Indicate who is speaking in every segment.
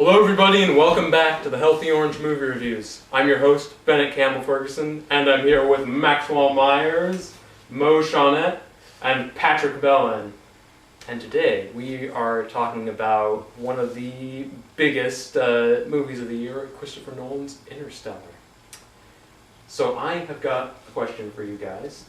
Speaker 1: Hello everybody and welcome back to the Healthy Orange Movie Reviews. I'm your host, Bennett Campbell Ferguson, and I'm here with Maxwell Meyers, Shaunette, and Patrick Belin. And today we are talking about one of the biggest movies of the year, Christopher Nolan's Interstellar. So I have got a question for you guys.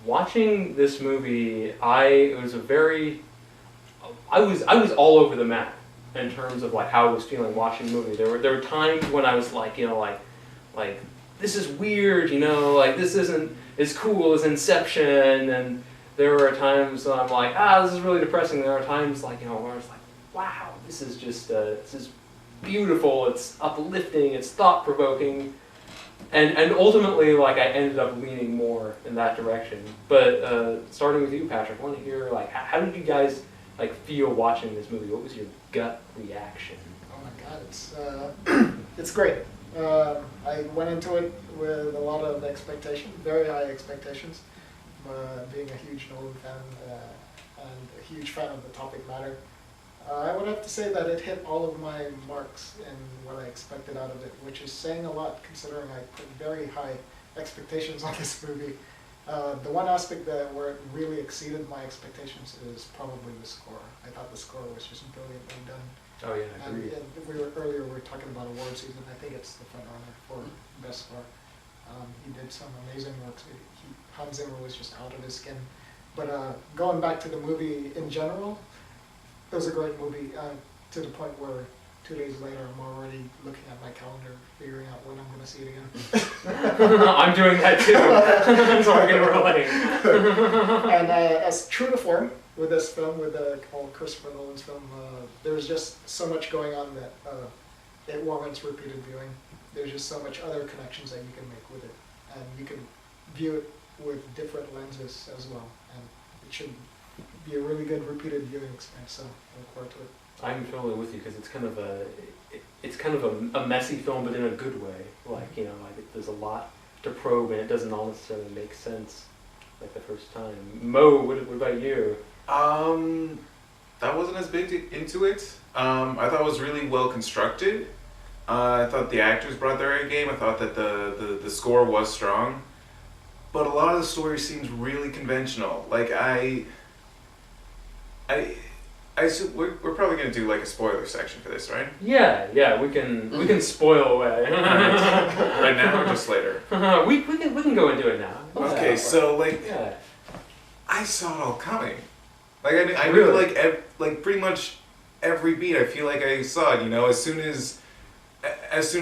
Speaker 1: Watching this movie, I was all over the map in terms of like how I was feeling watching the movie. There were times when I was like this is weird, like this isn't as cool as Inception, and there were times when I'm like, this is really depressing. There are times like, where I was like, wow, this is just this is beautiful, it's uplifting, it's thought-provoking. And ultimately, like, I ended up leaning more in that direction. But starting with you, Patrick, I want to hear, like, how did you guys feel watching this movie? What was your gut reaction?
Speaker 2: Oh my God, it's great. I went into it with a lot of expectations, very high expectations. Being a huge Nolan fan and a huge fan of the topic matter, I would have to say that it hit all of my marks in what I expected out of it, which is saying a lot considering I put very high expectations on this movie. The one aspect where it really exceeded my expectations is probably the score. I thought the score was just brilliantly done.
Speaker 1: Oh yeah, I agree.
Speaker 2: And we were talking about award season. I think it's the front runner for best score. He did some amazing work. Hans Zimmer was just out of his skin. But going back to the movie in general, it was a great movie to the point where 2 days later I'm already looking at my calendar, figuring out when I'm going to see it again.
Speaker 1: I'm doing that too, so I can relate.
Speaker 2: And as true to form with this film, with all Christopher Nolan's film, there's just so much going on that it warrants repeated viewing. There's just so much other connections that you can make with it, and you can view it with different lenses as well, and it should be a really good repeated viewing experience, so I look forward to it.
Speaker 1: I'm totally with you because it's kind of a messy film, but in a good way. There's a lot to probe, and it doesn't all necessarily make sense like the first time. Mo, what about you?
Speaker 3: That wasn't as big into it. I thought it was really well constructed. I thought the actors brought their A game. I thought that the score was strong, but a lot of the story seems really conventional. Like we're probably gonna do like a spoiler section for this, right?
Speaker 1: Yeah, we can spoil away.
Speaker 3: Right now or just later?
Speaker 1: we can go into it now.
Speaker 3: Okay, so
Speaker 1: yeah.
Speaker 3: I saw it all coming. Like I knew
Speaker 1: Really?
Speaker 3: like pretty much every beat. I feel like I saw it. As soon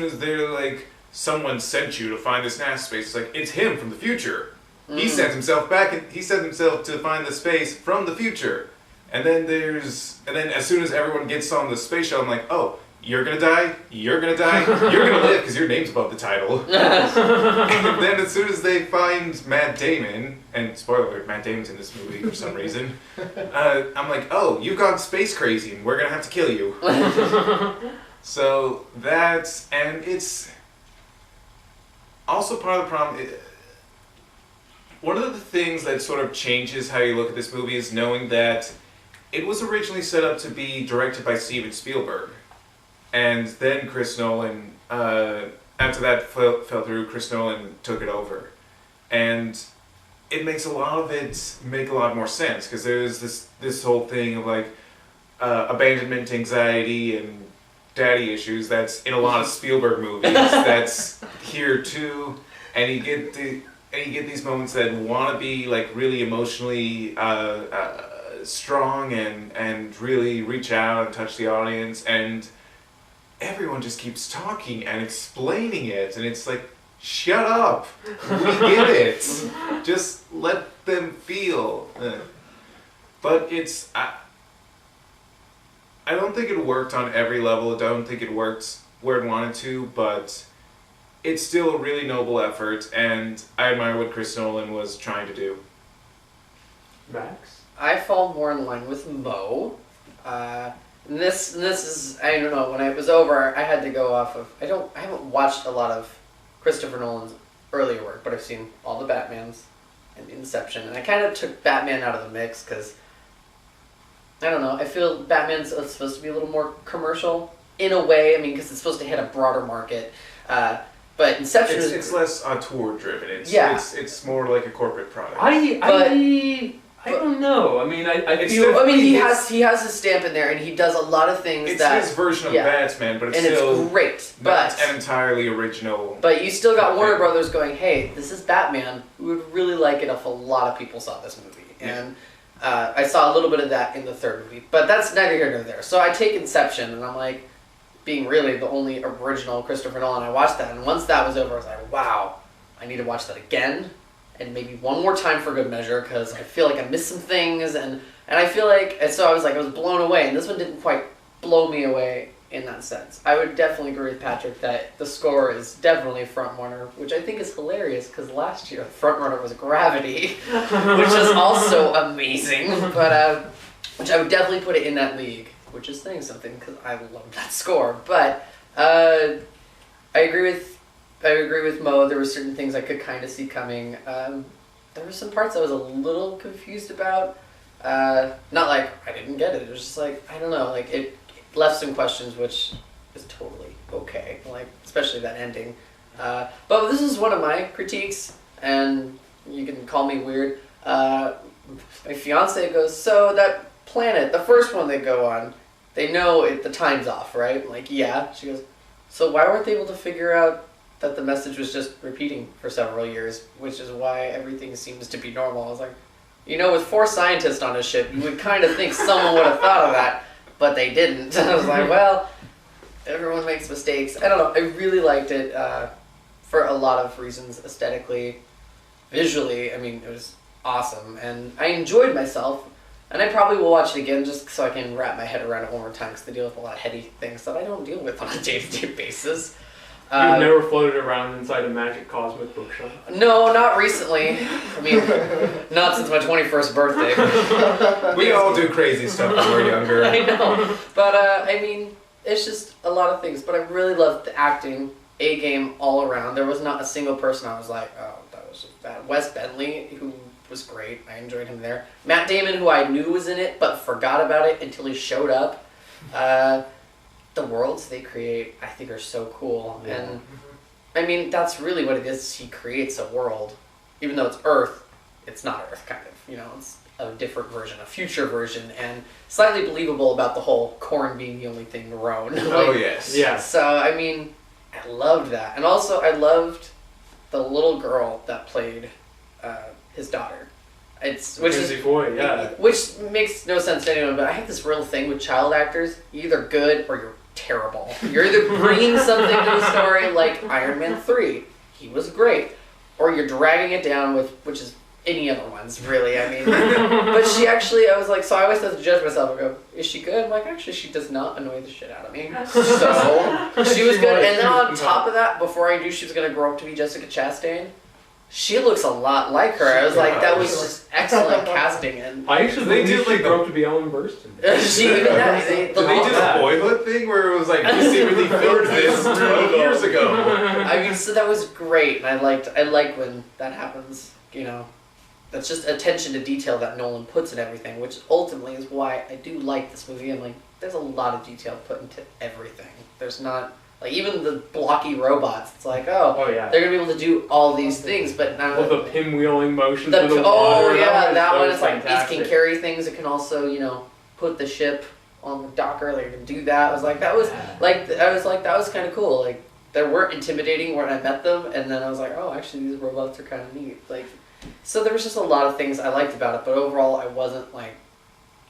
Speaker 3: as they're like, someone sent you to find this NASA space. It's like, it's him from the future. He sends himself back, and he sent himself to find the space from the future. And then as soon as everyone gets on the space shuttle, I'm like, oh, you're gonna die, you're gonna live because your name's above the title. And then as soon as they find Matt Damon, and spoiler alert, Matt Damon's in this movie for some reason, I'm like, oh, you've gone space crazy and we're gonna have to kill you. So and it's also part of the problem. One of the things that sort of changes how you look at this movie is knowing that it was originally set up to be directed by Steven Spielberg. And then Chris Nolan, after that fell through, Chris Nolan took it over. And it makes a lot of it make a lot more sense, because there's this whole thing of like abandonment anxiety and daddy issues that's in a lot of Spielberg movies that's here too. And you get these moments that want to be like really emotionally strong and really reach out and touch the audience, and everyone just keeps talking and explaining it, and it's like, shut up, we get it, just let them feel. But I don't think it worked on every level. I don't think it worked where it wanted to, but it's still a really noble effort, and I admire what Chris Nolan was trying to do.
Speaker 1: Max?
Speaker 4: I fall more in line with Mo. This is, I don't know, when it was over, I had to go off of, I haven't watched a lot of Christopher Nolan's earlier work, but I've seen all the Batmans and Inception, and I kind of took Batman out of the mix, because, I don't know, I feel Batman's supposed to be a little more commercial, in a way. I mean, because it's supposed to hit a broader market. But Inception
Speaker 3: It's less auteur driven.
Speaker 4: Yeah.
Speaker 3: It's more like a corporate product.
Speaker 1: I don't know. I mean, I
Speaker 3: It's
Speaker 1: feel.
Speaker 4: I mean, he has his stamp in there, and he does a lot of things
Speaker 3: It's
Speaker 4: that
Speaker 3: his version of
Speaker 4: yeah.
Speaker 3: Batman, but it's
Speaker 4: and
Speaker 3: still
Speaker 4: it's great.
Speaker 3: not
Speaker 4: But
Speaker 3: an entirely original.
Speaker 4: But you still got Warner
Speaker 3: Okay.
Speaker 4: Brothers going, hey, this is Batman. We would really like it if a lot of people saw this movie. And I saw a little bit of that in the third movie. But that's neither here nor there. So I take Inception, and I'm like, being really the only original Christopher Nolan, I watched that. And once that was over, I was like, wow, I need to watch that again. And maybe one more time for good measure, because I feel like I missed some things. And I feel like, and so I was blown away. And this one didn't quite blow me away in that sense. I would definitely agree with Patrick that the score is definitely front runner, which I think is hilarious because last year the front runner was Gravity, which is also amazing. But which I would definitely put it in that league, which is saying something because I love that score. But I agree with Mo. There were certain things I could kind of see coming. There were some parts I was a little confused about. Not like I didn't get it. It was just like I don't know. Like it left some questions, which is totally okay. Like especially that ending. But this is one of my critiques, and you can call me weird. My fiance goes, so that planet, the first one they go on, they know the time's off, right? I'm like, yeah. She goes, so why weren't they able to figure out that the message was just repeating for several years, which is why everything seems to be normal? I was like, with 4 scientists on a ship, you would kind of think someone would have thought of that, but they didn't. I was like, well, everyone makes mistakes. I don't know. I really liked it for a lot of reasons, aesthetically, visually. I mean, it was awesome, and I enjoyed myself. And I probably will watch it again just so I can wrap my head around it one more time because I deal with a lot of heady things that I don't deal with on a day-to-day basis.
Speaker 1: You've never floated around inside a magic cosmic bookshop?
Speaker 4: No, not recently. I mean, not since my 21st birthday.
Speaker 3: We all do crazy stuff when we're younger.
Speaker 4: I know. But, I mean, it's just a lot of things. But I really loved the acting, A-game all around. There was not a single person I was like, oh, that was just bad. Wes Bentley, who was great. I enjoyed him there. Matt Damon, who I knew was in it, but forgot about it until he showed up. The worlds they create, I think, are so cool. Yeah. And, I mean, that's really what it is. He creates a world. Even though it's Earth, it's not Earth, kind of. It's a different version, a future version, and slightly believable about the whole corn being the only thing grown.
Speaker 3: Oh, yes.
Speaker 1: Yeah.
Speaker 4: So, I mean, I loved that. And also, I loved the little girl that played his daughter. Which makes no sense to anyone, but I have this real thing with child actors. You're either good or you're terrible. You're either bringing something to the story, like Iron Man 3. He was great. Or you're dragging it down with, which is any other ones, really. I mean, but she actually, I was like, so I always have to judge myself and go, is she good? I'm like, actually, she does not annoy the shit out of me. So, she was good. And then on top of that, before I knew she was going to grow up to be Jessica Chastain, she looks a lot like her. I was like, that was just excellent casting. And
Speaker 1: I actually
Speaker 3: they
Speaker 1: believe
Speaker 3: did
Speaker 1: she
Speaker 3: like
Speaker 1: grew up to be Ellen Burstyn.
Speaker 4: She even that.
Speaker 3: Did they do the Boyhood thing where it was like, we secretly filmed this 12 years ago?
Speaker 4: I mean, so that was great, and I like when that happens. That's just attention to detail that Nolan puts in everything, which ultimately is why I do like this movie. And like, there's a lot of detail put into everything. There's not. Like, even the blocky robots, it's like, oh yeah, they're going to be able to do all these things, but now...
Speaker 1: Well, the pinwheeling motion
Speaker 4: the
Speaker 1: through the
Speaker 4: water.
Speaker 1: water.
Speaker 4: That one is like,
Speaker 1: fantastic.
Speaker 4: these can carry things. It can also, put the ship on the docker. They can do that. I was like, that was kind of cool. Like, they weren't intimidating when I met them, and then I was like, oh, actually, these robots are kind of neat. Like, so there was just a lot of things I liked about it, but overall, I wasn't like...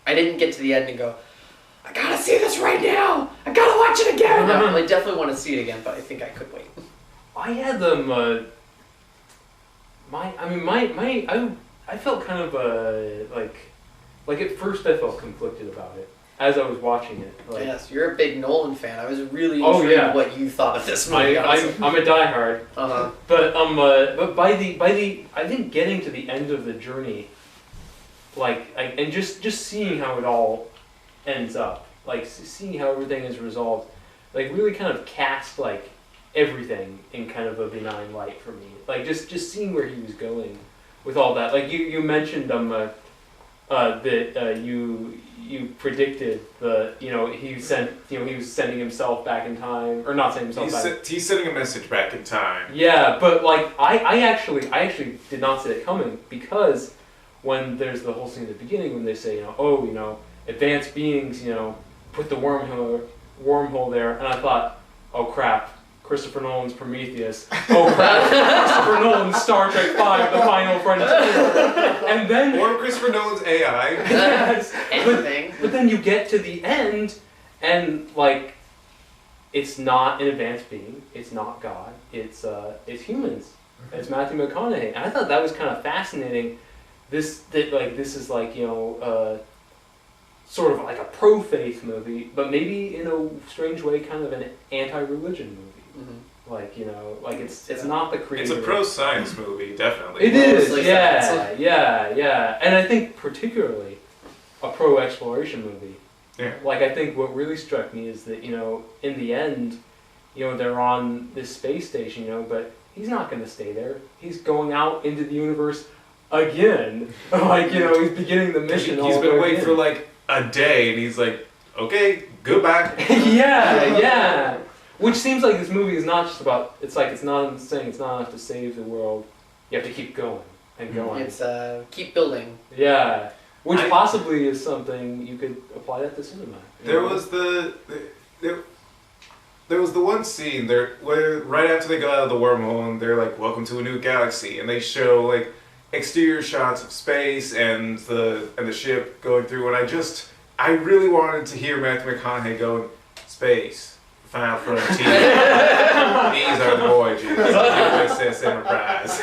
Speaker 4: I didn't get to the end and go... I gotta see this right now! I gotta watch it again! No, I definitely want to see it again, but I think I could wait.
Speaker 1: I had them, I felt kind of, like at first I felt conflicted about it as I was watching it. Like,
Speaker 4: yes, you're a big Nolan fan. I was really intrigued what you thought of this movie.
Speaker 1: I'm a diehard.
Speaker 4: Uh-huh.
Speaker 1: But by the, I think getting to the end of the journey, and just seeing how it all ends up, like seeing how everything is resolved, like really kind of cast like everything in kind of a benign light for me. Like just seeing where he was going with all that. Like you mentioned that you predicted he was sending himself back in time, or not sending himself back.
Speaker 3: He's sending a message back in time.
Speaker 1: Yeah, but like I actually did not see it coming, because when there's the whole scene at the beginning when they say advanced beings put the wormhole there, and I thought, oh crap, Christopher Nolan's Prometheus. Oh crap, Christopher Nolan's Star Trek V, The Final Frontier. And then...
Speaker 3: Or Christopher Nolan's AI.
Speaker 1: Yes.
Speaker 4: Anything.
Speaker 1: But then you get to the end, and like, it's not an advanced being, it's not God, it's humans. It's Matthew McConaughey. And I thought that was kind of fascinating. This is like, sort of like a pro-faith movie, but maybe in a strange way kind of an anti-religion movie. Mm-hmm. Like it's not the creator.
Speaker 3: It's a pro-science movie, definitely.
Speaker 1: It is, yeah. And I think particularly a pro-exploration movie.
Speaker 3: Yeah.
Speaker 1: Like, I think what really struck me is that, in the end, they're on this space station, but he's not going to stay there. He's going out into the universe again. He's beginning the mission.
Speaker 3: He's been away for like a day, and he's like, okay, goodbye.
Speaker 1: yeah. Which seems like this movie is not just about, it's not saying it's not enough to save the world. You have to keep going and going.
Speaker 4: It's keep building.
Speaker 1: Yeah. Which possibly is something you could apply that to cinema.
Speaker 3: There was there was the one scene there where right after they go out of the wormhole and they're like, welcome to a new galaxy, and they show like exterior shots of space and the ship going through, and I really wanted to hear Matthew McConaughey going, space, Final Frontier, these are the voyages of USS Enterprise.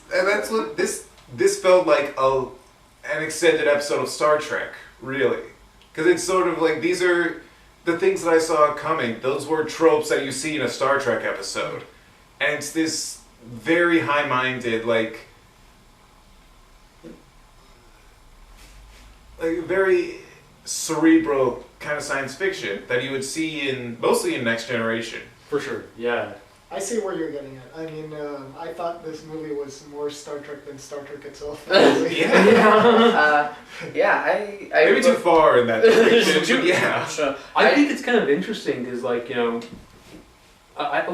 Speaker 3: that's what this felt like an extended episode of Star Trek, really. Because it's sort of like, these are the things that I saw coming. Those were tropes that you see in a Star Trek episode. And it's this very high-minded, like very cerebral kind of science fiction that you would see mostly in Next Generation.
Speaker 1: For sure, yeah.
Speaker 2: I see where you're getting at. I mean, I thought this movie was more Star Trek than Star Trek itself.
Speaker 4: I
Speaker 3: Maybe too far in that direction, but yeah.
Speaker 4: Sure.
Speaker 1: I think it's kind of interesting because, like, I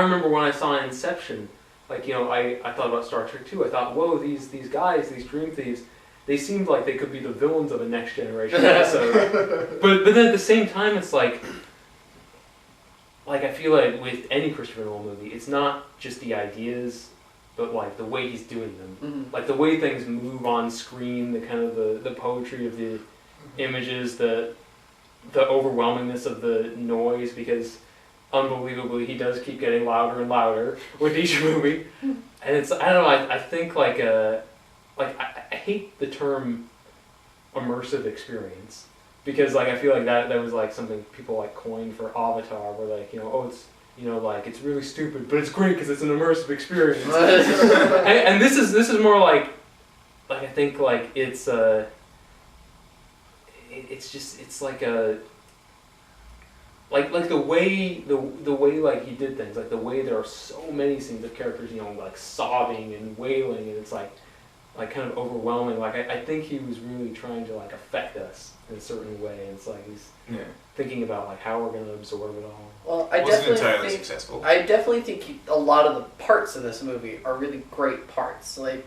Speaker 1: remember when I saw Inception, like, I thought about Star Trek too. I thought, whoa, these guys, these dream thieves, they seemed like they could be the villains of a Next Generation episode. but then at the same time, it's like I feel like with any Christopher Nolan movie, it's not just the ideas, but like the way he's doing them. Mm-hmm. Like the way things move on screen, the kind of the poetry of the images, the overwhelmingness of the noise, because unbelievably he does keep getting louder and louder with each movie. And it's, I don't know, I think I hate the term immersive experience, because like I feel like that was like something people like coined for Avatar, where like it's like it's really stupid but it's great because it's an immersive experience. and this is more like I think like it's like a like the way like he did things, like the way there are so many scenes of characters like sobbing and wailing, and it's like kind of overwhelming. Like I think he was really trying to like affect us in a certain way, and it's like he's thinking about like how we're going to absorb it all.
Speaker 4: Well, I definitely think a lot of the parts in this movie are really great parts, like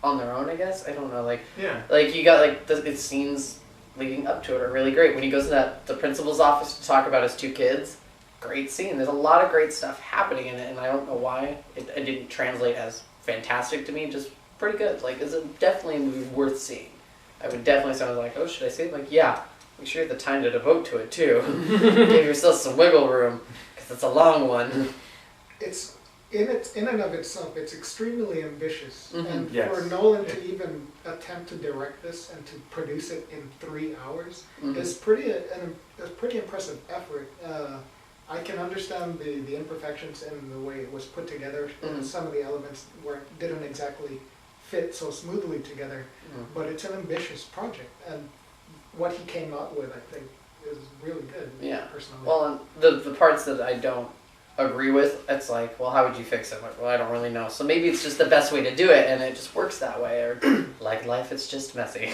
Speaker 4: on their own, I guess. I don't know, like you got like the scenes leading up to it are really great. When he goes to the principal's office to talk about his two kids, great scene. There's a lot of great stuff happening in it, and I don't know why it didn't translate as fantastic to me. Just pretty good. Like, it's definitely a movie worth seeing. I would definitely sound like, oh, should I see it? Like, yeah. Make sure you have the time to devote to it too. Give yourself some wiggle room, because it's a long one.
Speaker 2: It's in and of itself, it's extremely ambitious, and
Speaker 1: Yes.
Speaker 2: for Nolan to even attempt to direct this and to produce it in 3 hours is pretty impressive effort. I can understand the imperfections in the way it was put together. Some of the elements didn't exactly fit so smoothly together, but it's an ambitious project, and what he came out with, I think, is really good.
Speaker 4: Yeah.
Speaker 2: Personally.
Speaker 4: Well, and the parts that I don't agree with, it's like, well, how would you fix it? Like, well, I don't really know. So maybe it's just the best way to do it, and it just works that way. Or like life, it's just messy.